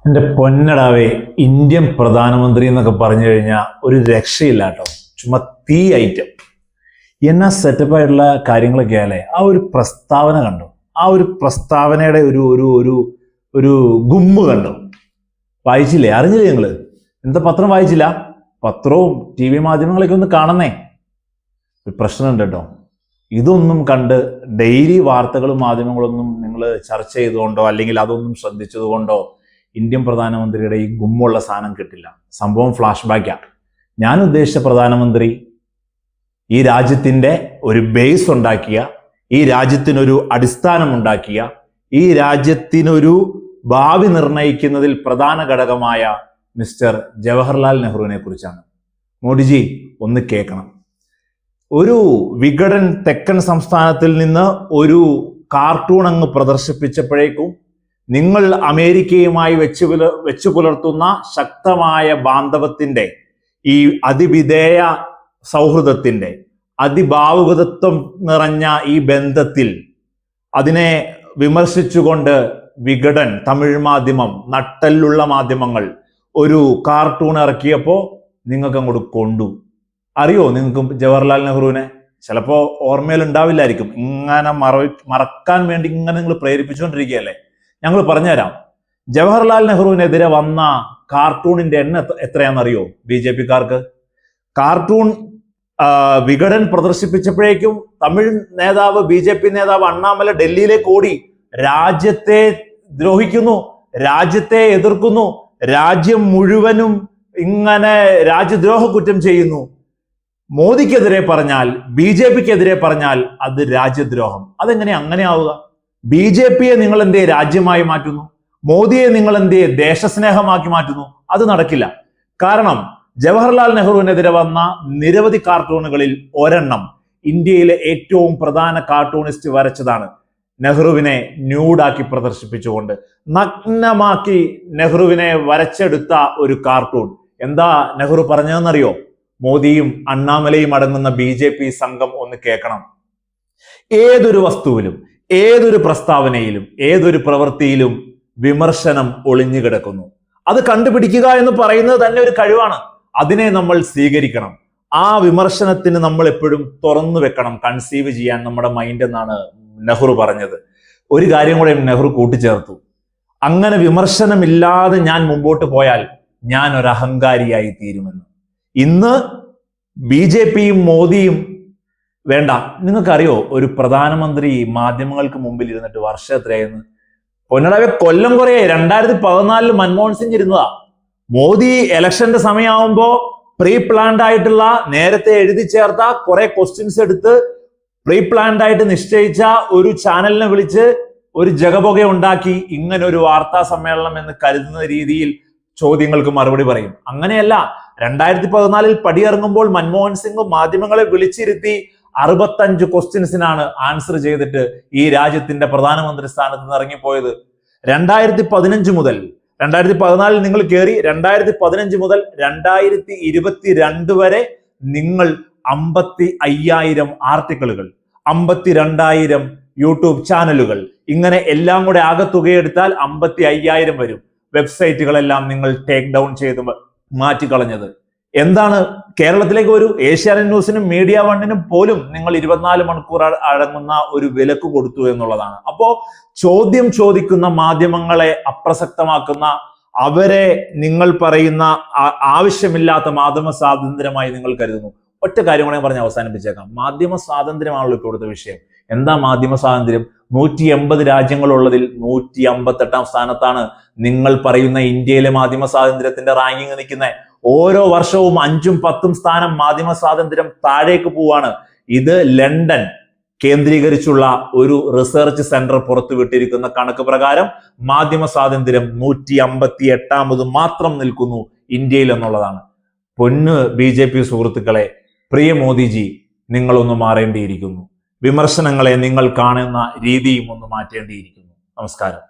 എൻ്റെ പൊന്നടാവേ, ഇന്ത്യൻ പ്രധാനമന്ത്രി എന്നൊക്കെ പറഞ്ഞു കഴിഞ്ഞാൽ ഒരു രക്ഷയില്ല കേട്ടോ. ചുമ്മാ തീ ഐറ്റം എന്നാ സെറ്റപ്പായിട്ടുള്ള കാര്യങ്ങളൊക്കെ ആയാലേ. ആ ഒരു പ്രസ്താവന കണ്ടു, ആ ഒരു പ്രസ്താവനയുടെ ഒരു ഒരു ഒരു ഒരു ഗുമ്മ് കണ്ടു. വായിച്ചില്ലേ? അറിഞ്ഞില്ലേ നിങ്ങള്? എന്താ പത്രം വായിച്ചില്ല? പത്രവും ടി വി മാധ്യമങ്ങളൊക്കെ ഒന്ന് കാണുന്നേ. ഒരു പ്രശ്നമുണ്ട് കേട്ടോ. ഇതൊന്നും കണ്ട് ഡെയിലി വാർത്തകളും മാധ്യമങ്ങളൊന്നും നിങ്ങൾ ചർച്ച ചെയ്തുകൊണ്ടോ അല്ലെങ്കിൽ അതൊന്നും ശ്രദ്ധിച്ചതുകൊണ്ടോ ഇന്ത്യൻ പ്രധാനമന്ത്രിയുടെ ഈ ഗുമ്മുള്ള സാധനം കിട്ടില്ല. സംഭവം ഫ്ലാഷ് ബാക്കാണ്. ഞാൻ ഉദ്ദേശിച്ച പ്രധാനമന്ത്രി ഈ രാജ്യത്തിൻ്റെ ഒരു ബേസ് ഉണ്ടാക്കിയ, ഈ രാജ്യത്തിനൊരു അടിസ്ഥാനം ഉണ്ടാക്കിയ, ഈ രാജ്യത്തിനൊരു ഭാവി നിർണയിക്കുന്നതിൽ പ്രധാന ഘടകമായ മിസ്റ്റർ ജവഹർലാൽ നെഹ്റുവിനെ കുറിച്ചാണ്. മോഡിജി ഒന്ന് കേൾക്കണം. ഒരു വിഘടൻ തെക്കൻ സംസ്ഥാനത്തിൽ നിന്ന് ഒരു അങ്ങ് പ്രദർശിപ്പിച്ചപ്പോഴേക്കും നിങ്ങൾ അമേരിക്കയുമായി വെച്ചു പുലർത്തുന്ന ശക്തമായ ബാന്ധവത്തിന്റെ, ഈ അതിവിധേയ സൗഹൃദത്തിന്റെ, അതിഭാവുകത്വം നിറഞ്ഞ ഈ ബന്ധത്തിൽ അതിനെ വിമർശിച്ചുകൊണ്ട് വിഘടൻ തമിഴ് മാധ്യമം, നട്ടലുള്ള മാധ്യമങ്ങൾ ഒരു കാർട്ടൂൺ ഇറക്കിയപ്പോൾ നിങ്ങൾക്ക് അങ്ങോട്ട് കൊണ്ടു. അറിയോ നിങ്ങൾക്ക് ജവഹർലാൽ നെഹ്റുവിനെ? ചിലപ്പോൾ ഓർമ്മയിൽ ഉണ്ടാവില്ലായിരിക്കും. ഇങ്ങനെ മറക്കാൻ വേണ്ടി ഇങ്ങനെ നിങ്ങൾ പ്രേരിപ്പിച്ചുകൊണ്ടിരിക്കുകയല്ലേ. ഞങ്ങൾ പറഞ്ഞുതരാം. ജവഹർലാൽ നെഹ്റുവിനെതിരെ വന്ന കാർട്ടൂണിന്റെ എണ്ണം എത്രയാണെന്നറിയോ ബി ജെ പിക്കാർക്ക്? കാർട്ടൂൺ വിഘടൻ പ്രദർശിപ്പിച്ചപ്പോഴേക്കും തമിഴ് നേതാവ്, ബി ജെ പി നേതാവ് അണ്ണാമല ഡൽഹിയിലേക്ക് ഓടി. രാജ്യത്തെ ദ്രോഹിക്കുന്നു, രാജ്യത്തെ എതിർക്കുന്നു, രാജ്യം മുഴുവനും ഇങ്ങനെ രാജ്യദ്രോഹ കുറ്റം ചെയ്യുന്നു. മോദിക്കെതിരെ പറഞ്ഞാൽ, ബി ജെ പിക്കെതിരെ പറഞ്ഞാൽ അത് രാജ്യദ്രോഹം. അതെങ്ങനെ അങ്ങനെ ആവുക? ബി ജെ പിയെ നിങ്ങൾ എന്തേ രാജ്യമായി മാറ്റുന്നു? മോദിയെ നിങ്ങൾ എന്തേ ദേശസ്നേഹമാക്കി മാറ്റുന്നു? അത് നടക്കില്ല. കാരണം ജവഹർലാൽ നെഹ്റുവിനെതിരെ വന്ന നിരവധി കാർട്ടൂണുകളിൽ ഒരെണ്ണം ഇന്ത്യയിലെ ഏറ്റവും പ്രധാന കാർട്ടൂണിസ്റ്റ് വരച്ചതാണ്. നെഹ്റുവിനെ ന്യൂഡാക്കി പ്രദർശിപ്പിച്ചുകൊണ്ട്, നഗ്നമാക്കി നെഹ്റുവിനെ വരച്ചെടുത്ത ഒരു കാർട്ടൂൺ. എന്താ നെഹ്റു പറഞ്ഞതെന്നറിയോ? മോദിയും അണ്ണാമലയും അടങ്ങുന്ന ബി ജെ പി സംഘം ഒന്ന് കേൾക്കണം. ഏതൊരു വസ്തുവിലും, ഏതൊരു പ്രസ്താവനയിലും, ഏതൊരു പ്രവൃത്തിയിലും വിമർശനം ഒളിഞ്ഞു കിടക്കുന്നു. അത് കണ്ടുപിടിക്കുക എന്ന് പറയുന്നത് തന്നെ ഒരു കഴിവാണ്. അതിനെ നമ്മൾ സ്വീകരിക്കണം. ആ വിമർശനത്തിന് നമ്മൾ എപ്പോഴും തുറന്നു വെക്കണം, കൺസീവ് ചെയ്യാൻ നമ്മുടെ മൈൻഡ് എന്നാണ് നെഹ്റു പറഞ്ഞത്. ഒരു കാര്യം കൂടെ നെഹ്റു കൂട്ടിച്ചേർത്തു. അങ്ങനെ വിമർശനമില്ലാതെ ഞാൻ മുമ്പോട്ട് പോയാൽ ഞാൻ ഒരു അഹങ്കാരിയായി തീരുമെന്ന്. ഇന്ന് ബി ജെ പിയും മോദിയും വേണ്ട. നിങ്ങൾക്കറിയോ ഒരു പ്രധാനമന്ത്രി മാധ്യമങ്ങൾക്ക് മുമ്പിൽ ഇരുന്നിട്ട് വർഷം എത്രയായിരുന്നു? പൊന്നടവെ കൊല്ലം കുറേ. 2014 മൻമോഹൻ സിംഗ് ഇരുന്നതാ. മോദി ഇലക്ഷന്റെ സമയമാകുമ്പോ പ്രീ പ്ലാൻഡ് ആയിട്ടുള്ള, നേരത്തെ എഴുതി ചേർത്ത കുറെ ക്വസ്റ്റ്യൻസ് എടുത്ത് പ്രീ പ്ലാൻഡ് ആയിട്ട് നിശ്ചയിച്ച ഒരു ചാനലിനെ വിളിച്ച് ഒരു ജഗപുക ഉണ്ടാക്കി ഇങ്ങനെ ഒരു വാർത്താ സമ്മേളനം എന്ന് കരുതുന്ന രീതിയിൽ ചോദ്യങ്ങൾക്ക് മറുപടി പറയും. അങ്ങനെയല്ല. 2014 പടിയിറങ്ങുമ്പോൾ മൻമോഹൻ സിംഗ് മാധ്യമങ്ങളെ വിളിച്ചിരുത്തി 65 ക്വസ്റ്റ്യൻസിനാണ് ആൻസർ ചെയ്തിട്ട് ഈ രാജ്യത്തിന്റെ പ്രധാനമന്ത്രി സ്ഥാനത്ത് നിന്ന് ഇറങ്ങിപ്പോയത്. 2015 മുതൽ, 2014 നിങ്ങൾ കയറി, 2015 മുതൽ 2022 വരെ നിങ്ങൾ 55,000 ആർട്ടിക്കിളുകൾ, 52,000 യൂട്യൂബ് ചാനലുകൾ, ഇങ്ങനെ എല്ലാം കൂടെ ആകെ തുകയെടുത്താൽ 55,000 വരും. വെബ്സൈറ്റുകളെല്ലാം നിങ്ങൾ ടേക്ക് ഡൗൺ ചെയ്ത് മാറ്റിക്കളഞ്ഞത്. എന്താണ്? കേരളത്തിലേക്ക് ഒരു ഏഷ്യാനെറ്റ് ന്യൂസിനും മീഡിയ വണ്ണിനും പോലും നിങ്ങൾ 24 മണിക്കൂർ അടങ്ങുന്ന ഒരു വിലക്ക് കൊടുത്തു എന്നുള്ളതാണ്. അപ്പോ ചോദ്യം ചോദിക്കുന്ന മാധ്യമങ്ങളെ അപ്രസക്തമാക്കുന്ന, അവരെ നിങ്ങൾ പറയുന്ന ആവശ്യമില്ലാത്ത മാധ്യമ സ്വാതന്ത്ര്യമായി നിങ്ങൾ കരുതുന്നു. ഒറ്റ കാര്യം കൂടെ പറഞ്ഞ് അവസാനിപ്പിച്ചേക്കാം. മാധ്യമ സ്വാതന്ത്ര്യമാണല്ലോ ഇപ്പോൾ ഇവിടുത്തെ വിഷയം. എന്താ മാധ്യമ സ്വാതന്ത്ര്യം? 180 രാജ്യങ്ങളുള്ളതിൽ 158ാം സ്ഥാനത്താണ് നിങ്ങൾ പറയുന്ന ഇന്ത്യയിലെ മാധ്യമ സ്വാതന്ത്ര്യത്തിന്റെ റാങ്കിങ് നിൽക്കുന്നത്. ഓരോ വർഷവും 5ഉം 10ഉം സ്ഥാനം മാധ്യമ സ്വാതന്ത്ര്യം താഴേക്ക് പോവാണ്. ഇത് ലണ്ടൻ കേന്ദ്രീകരിച്ചുള്ള ഒരു റിസർച്ച് സെന്റർ പുറത്തുവിട്ടിരിക്കുന്ന കണക്ക് പ്രകാരം മാധ്യമ സ്വാതന്ത്ര്യം 158ാമത് മാത്രം നിൽക്കുന്നു ഇന്ത്യയിൽ എന്നുള്ളതാണ്. പൊന്ന് ബി ജെ പി സുഹൃത്തുക്കളെ, പ്രിയ മോദിജി, നിങ്ങളൊന്ന് മാറേണ്ടിയിരിക്കുന്നു. വിമർശനങ്ങളെ നിങ്ങൾ കാണുന്ന രീതിയും ഒന്ന് മാറ്റേണ്ടിയിരിക്കുന്നു. നമസ്കാരം.